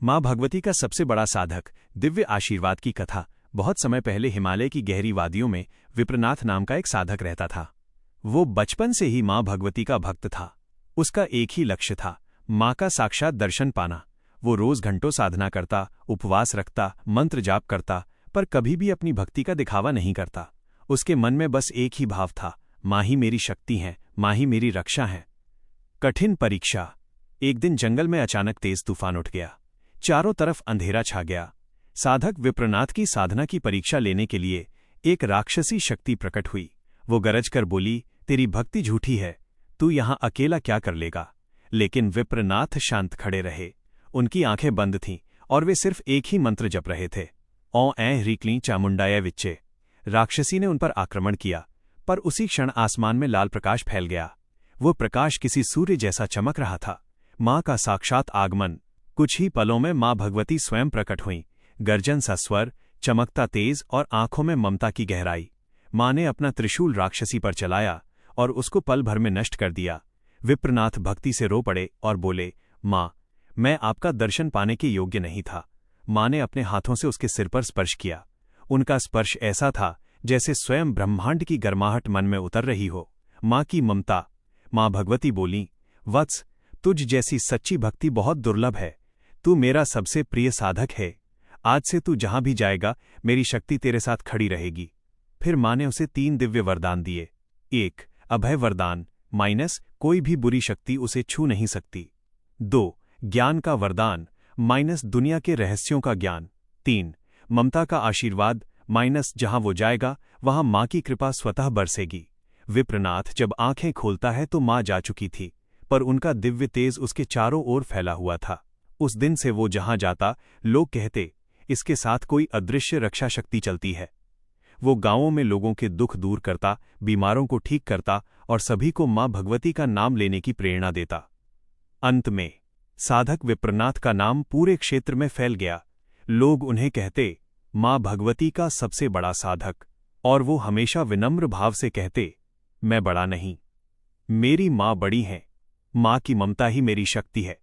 माँ भगवती का सबसे बड़ा साधक, दिव्य आशीर्वाद की कथा। बहुत समय पहले हिमालय की गहरी वादियों में विप्रनाथ नाम का एक साधक रहता था। वो बचपन से ही माँ भगवती का भक्त था। उसका एक ही लक्ष्य था, माँ का साक्षात दर्शन पाना। वो रोज घंटों साधना करता, उपवास रखता, मंत्र जाप करता, पर कभी भी अपनी भक्ति का दिखावा नहीं करता। उसके मन में बस एक ही भाव था, माँ ही मेरी शक्ति है, माँ ही मेरी रक्षा है। कठिन परीक्षा। एक दिन जंगल में अचानक तेज तूफान उठ गया। चारों तरफ अंधेरा छा गया। साधक विप्रनाथ की साधना की परीक्षा लेने के लिए एक राक्षसी शक्ति प्रकट हुई। वो गरज कर बोली, तेरी भक्ति झूठी है, तू यहां अकेला क्या कर लेगा। लेकिन विप्रनाथ शांत खड़े रहे। उनकी आंखें बंद थीं और वे सिर्फ एक ही मंत्र जप रहे थे, ओ ऐ ह्रीक्लीं चामुंडाय विच्चे। राक्षसी ने उन पर आक्रमण किया, पर उसी क्षण आसमान में लाल प्रकाश फैल गया। वो प्रकाश किसी सूर्य जैसा चमक रहा था, माँ का साक्षात आगमन। कुछ ही पलों में माँ भगवती स्वयं प्रकट हुईं, गर्जन सा स्वर, चमकता तेज और आंखों में ममता की गहराई। माँ ने अपना त्रिशूल राक्षसी पर चलाया और उसको पल भर में नष्ट कर दिया। विप्रनाथ भक्ति से रो पड़े और बोले, माँ, मैं आपका दर्शन पाने के योग्य नहीं था। माँ ने अपने हाथों से उसके सिर पर स्पर्श किया। उनका स्पर्श ऐसा था जैसे स्वयं ब्रह्मांड की गर्माहट मन में उतर रही हो। माँ की ममता। माँ भगवती बोलीं, वत्स, तुझ जैसी सच्ची भक्ति बहुत दुर्लभ है। तू मेरा सबसे प्रिय साधक है। आज से तू जहां भी जाएगा, मेरी शक्ति तेरे साथ खड़ी रहेगी। फिर माँ ने उसे 3 दिव्य वरदान दिए। 1. अभय वरदान, माइनस कोई भी बुरी शक्ति उसे छू नहीं सकती। 2. ज्ञान का वरदान, माइनस दुनिया के रहस्यों का ज्ञान। 3. ममता का आशीर्वाद, माइनस जहां वो जाएगा वहां माँ की कृपा स्वतः बरसेगी। विप्रनाथ जब आंखें खोलता है तो माँ जा चुकी थी, पर उनका दिव्य तेज उसके चारों ओर फैला हुआ था। उस दिन से वो जहां जाता, लोग कहते, इसके साथ कोई अदृश्य रक्षा शक्ति चलती है। वो गांवों में लोगों के दुख दूर करता, बीमारों को ठीक करता और सभी को माँ भगवती का नाम लेने की प्रेरणा देता। अंत में साधक विप्रनाथ का नाम पूरे क्षेत्र में फैल गया। लोग उन्हें कहते, माँ भगवती का सबसे बड़ा साधक। और वो हमेशा विनम्र भाव से कहते, मैं बड़ा नहीं, मेरी माँ बड़ी है। माँ की ममता ही मेरी शक्ति है।